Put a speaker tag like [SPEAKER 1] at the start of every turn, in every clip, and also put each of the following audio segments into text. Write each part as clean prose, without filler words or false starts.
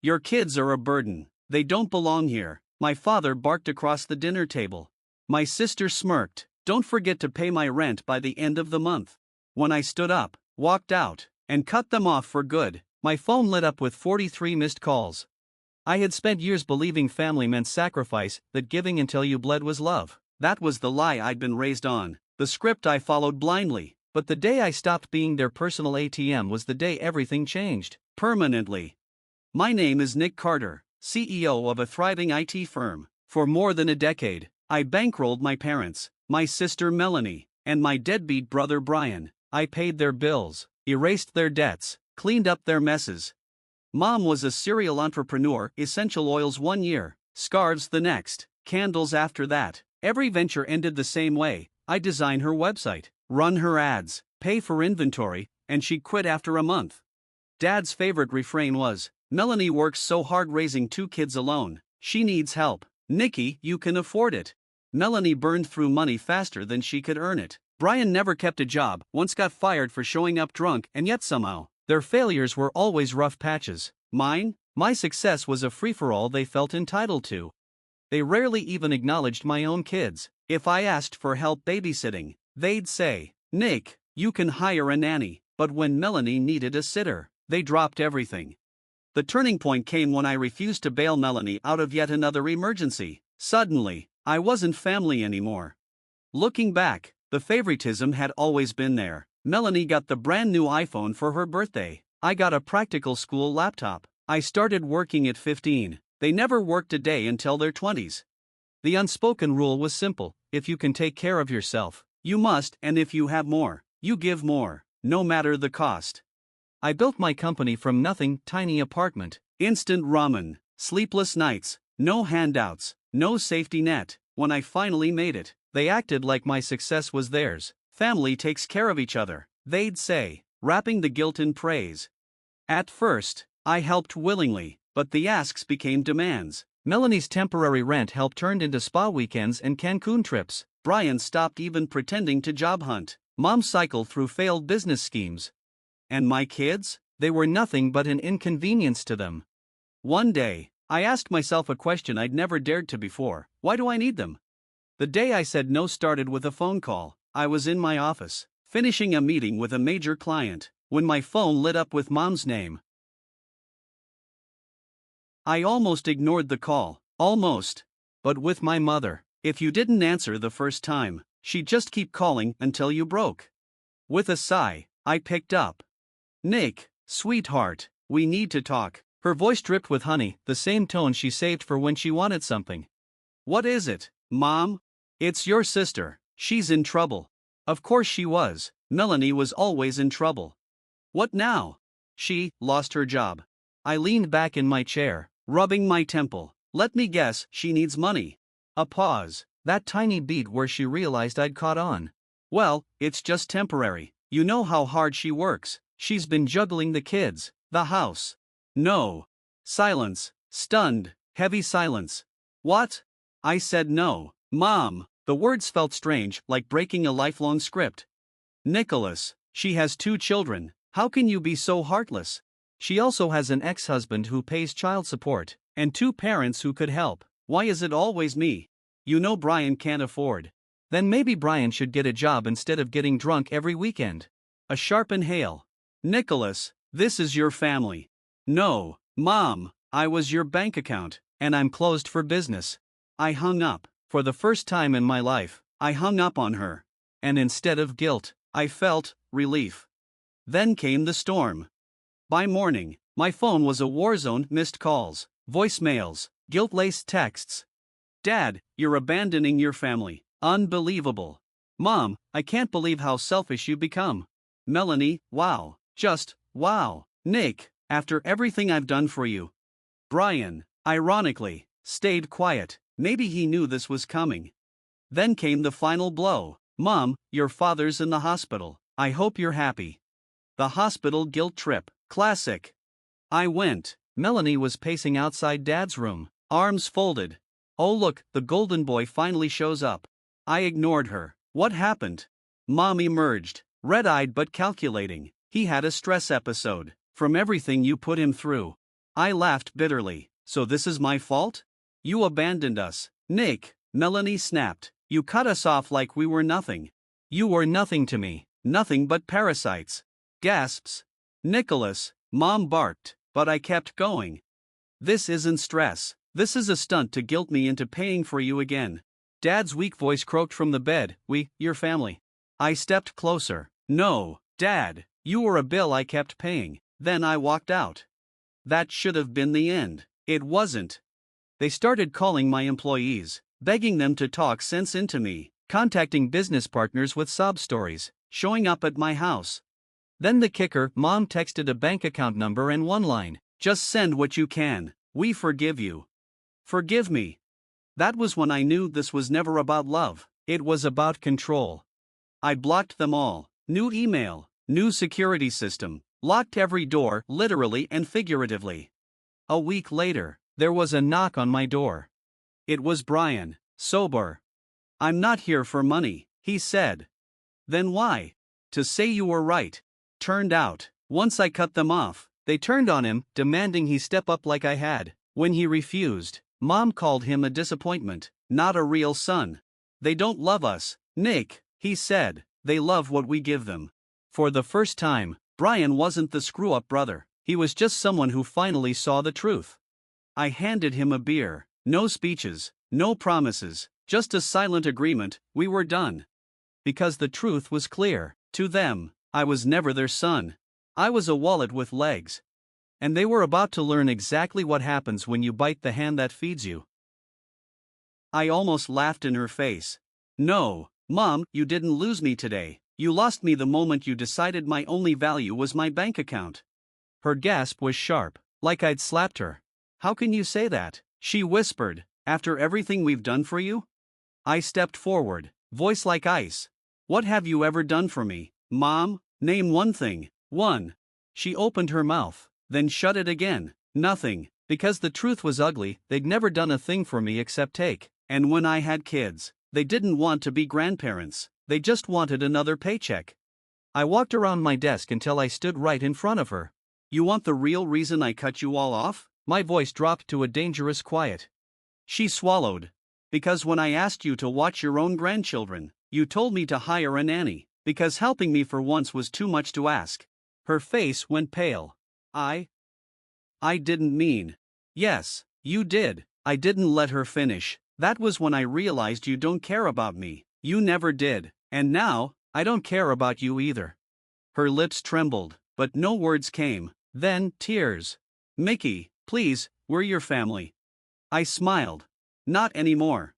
[SPEAKER 1] Your kids are a burden. They don't belong here, my father barked across the dinner table. My sister smirked. Don't forget to pay my rent by the end of the month. When I stood up, walked out, and cut them off for good, my phone lit up with 43 missed calls. I had spent years believing family meant sacrifice, that giving until you bled was love. That was the lie I'd been raised on, the script I followed blindly. But the day I stopped being their personal ATM was the day everything changed, permanently. My name is Nick Carter, CEO of a thriving IT firm. For more than a decade, I bankrolled my parents, my sister Melanie, and my deadbeat brother Brian. I paid their bills, erased their debts, cleaned up their messes. Mom was a serial entrepreneur, essential oils 1 year, scarves the next, candles after that. Every venture ended the same way. I design her website, run her ads, pay for inventory, and she quit after a month. Dad's favorite refrain was, "Melanie works so hard raising 2 kids alone, she needs help. Nikki, you can afford it." Melanie burned through money faster than she could earn it. Brian never kept a job, once got fired for showing up drunk, and yet somehow, their failures were always rough patches. My success was a free-for-all they felt entitled to. They rarely even acknowledged my own kids. If I asked for help babysitting, they'd say, "Nick, you can hire a nanny." But when Melanie needed a sitter, they dropped everything. The turning point came when I refused to bail Melanie out of yet another emergency. Suddenly, I wasn't family anymore. Looking back, the favoritism had always been there. Melanie got the brand new iPhone for her birthday. I got a practical school laptop. I started working at 15. They never worked a day until their 20s. The unspoken rule was simple: if you can take care of yourself, you must, and if you have more, you give more, no matter the cost. I built my company from nothing. Tiny apartment, instant ramen, sleepless nights, no handouts, no safety net. When I finally made it, they acted like my success was theirs. Family takes care of each other, they'd say, wrapping the guilt in praise. At first, I helped willingly, but the asks became demands. Melanie's temporary rent help turned into spa weekends and Cancun trips. Brian stopped even pretending to job hunt. Mom cycled through failed business schemes. And my kids? They were nothing but an inconvenience to them. One day, I asked myself a question I'd never dared to before: why do I need them? The day I said no started with a phone call. I was in my office, finishing a meeting with a major client, when my phone lit up with Mom's name. I almost ignored the call, almost. But with my mother, if you didn't answer the first time, she'd just keep calling until you broke. With a sigh, I picked up. "Nick, sweetheart, we need to talk." Her voice dripped with honey, the same tone she saved for when she wanted something. "What is it, Mom?" "It's your sister. She's in trouble." Of course she was. Melanie was always in trouble. "What now?" "She lost her job." I leaned back in my chair, rubbing my temple. "Let me guess, she needs money." A pause, that tiny beat where she realized I'd caught on. "Well, it's just temporary. You know how hard she works. She's been juggling the kids, the house." "No." Silence, stunned, heavy silence. "What?" I said no. "Mom." The words felt strange, like breaking a lifelong script. "Nicholas, she has 2 children. How can you be so heartless? She also has an ex-husband who pays child support, and 2 parents who could help. Why is it always me? You know Brian can't afford." Then maybe Brian should get a job instead of getting drunk every weekend. A sharp inhale. "Nicholas, this is your family." "No, Mom, I was your bank account, and I'm closed for business." I hung up. For the first time in my life, I hung up on her. And instead of guilt, I felt relief. Then came the storm. By morning, my phone was a war zone: missed calls, voicemails, guilt-laced texts. "Dad, you're abandoning your family. Unbelievable." "Mom, I can't believe how selfish you become." "Melanie, wow, just wow." "Nick, after everything I've done for you." Brian, ironically, stayed quiet. Maybe he knew this was coming. Then came the final blow. "Mom, your father's in the hospital. I hope you're happy." The hospital guilt trip, classic. I went. Melanie was pacing outside Dad's room, arms folded. "Oh look, the golden boy finally shows up." I ignored her. "What happened?" Mom emerged, red-eyed but calculating. "He had a stress episode. From everything you put him through." I laughed bitterly. So this is my fault? You abandoned us. Nick, Melanie snapped. You cut us off like we were nothing. You were nothing to me, nothing but parasites. Gasps. Nicholas, Mom barked, but I kept going. This isn't stress. This is a stunt to guilt me into paying for you again. Dad's weak voice croaked from the bed. Your family. I stepped closer. No, Dad, you were a bill I kept paying. Then I walked out. That should have been the end. It wasn't. They started calling my employees, begging them to talk sense into me, contacting business partners with sob stories, showing up at my house. Then the kicker, Mom texted a bank account number and one line. Just send what you can. We forgive you. Forgive me. That was when I knew this was never about love. It was about control. I blocked them all. New email, new security system, locked every door, literally and figuratively. A week later, there was a knock on my door. It was Brian, sober. I'm not here for money, he said. Then why? To say you were right. Turned out, once I cut them off, they turned on him, demanding he step up like I had. When he refused, Mom called him a disappointment, not a real son. They don't love us, Nick, he said. They love what we give them. For the first time, Brian wasn't the screw-up brother. He was just someone who finally saw the truth. I handed him a beer. No speeches, no promises, just a silent agreement. We were done. Because the truth was clear. To them, I was never their son. I was a wallet with legs. And they were about to learn exactly what happens when you bite the hand that feeds you. I almost laughed in her face. No, Mom, you didn't lose me today. You lost me the moment you decided my only value was my bank account. Her gasp was sharp, like I'd slapped her. How can you say that? She whispered. After everything we've done for you? I stepped forward, voice like ice. What have you ever done for me, Mom? Name one thing. One. She opened her mouth, then shut it again. Nothing, because the truth was ugly. They'd never done a thing for me except take. And when I had kids, they didn't want to be grandparents. They just wanted another paycheck. I walked around my desk until I stood right in front of her. You want the real reason I cut you all off? My voice dropped to a dangerous quiet. She swallowed. Because when I asked you to watch your own grandchildren, you told me to hire a nanny, because helping me for once was too much to ask. Her face went pale. I didn't mean. Yes, you did. I didn't let her finish. That was when I realized you don't care about me. You never did. And now, I don't care about you either. Her lips trembled, but no words came. Then, tears. Mickey, please, we're your family. I smiled. Not anymore.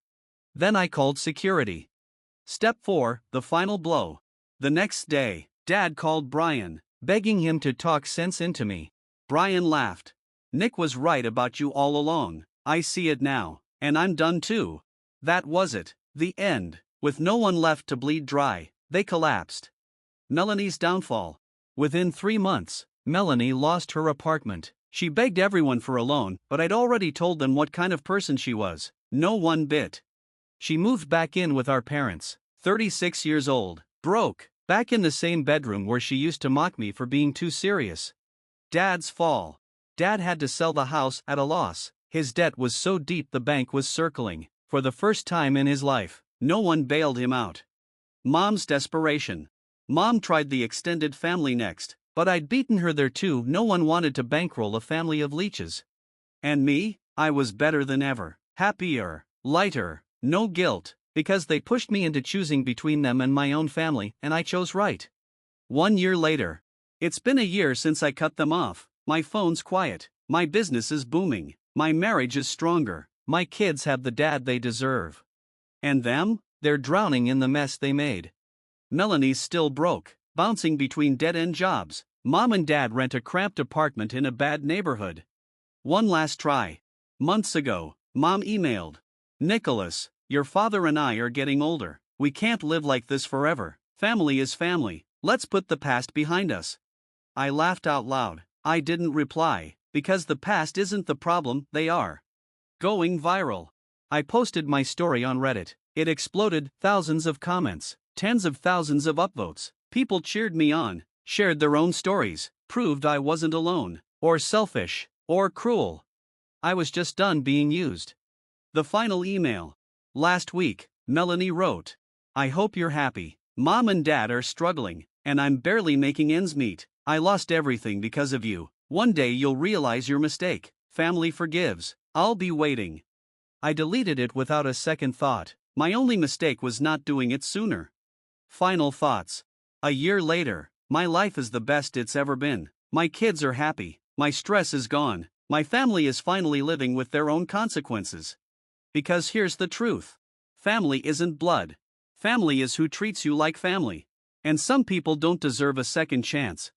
[SPEAKER 1] Then I called security. Step 4, the final blow. The next day, Dad called Brian, begging him to talk sense into me. Brian laughed. Nick was right about you all along. I see it now, and I'm done too. That was it. The end. With no one left to bleed dry, they collapsed. Melanie's downfall. Within 3 months, Melanie lost her apartment. She begged everyone for a loan, but I'd already told them what kind of person she was. No one bit. She moved back in with our parents, 36 years old, broke, back in the same bedroom where she used to mock me for being too serious. Dad's fall. Dad had to sell the house at a loss. His debt was so deep the bank was circling. For the first time in his life, no one bailed him out. Mom's desperation. Mom tried the extended family next, but I'd beaten her there too. No one wanted to bankroll a family of leeches. And me, I was better than ever, happier, lighter, no guilt, because they pushed me into choosing between them and my own family, and I chose right. 1 year later. It's been a year since I cut them off. My phone's quiet, my business is booming, my marriage is stronger, my kids have the dad they deserve. And them? They're drowning in the mess they made. Melanie's still broke, bouncing between dead-end jobs. Mom and Dad rent a cramped apartment in a bad neighborhood. One last try. Months ago, Mom emailed. Nicholas, your father and I are getting older. We can't live like this forever. Family is family. Let's put the past behind us. I laughed out loud. I didn't reply, because the past isn't the problem, they are. Going viral. I posted my story on Reddit. It exploded, thousands of comments, tens of thousands of upvotes. People cheered me on, shared their own stories, proved I wasn't alone, or selfish, Or cruel. I was just done being used. The final email. Last week, Melanie wrote, I hope you're happy. Mom and Dad are struggling, and I'm barely making ends meet. I lost everything because of you. One day you'll realize your mistake. Family forgives. I'll be waiting. I deleted it without a second thought. My only mistake was not doing it sooner. Final thoughts. A year later, my life is the best it's ever been. My kids are happy. My stress is gone. My family is finally living with their own consequences. Because here's the truth. Family isn't blood. Family is who treats you like family. And some people don't deserve a second chance.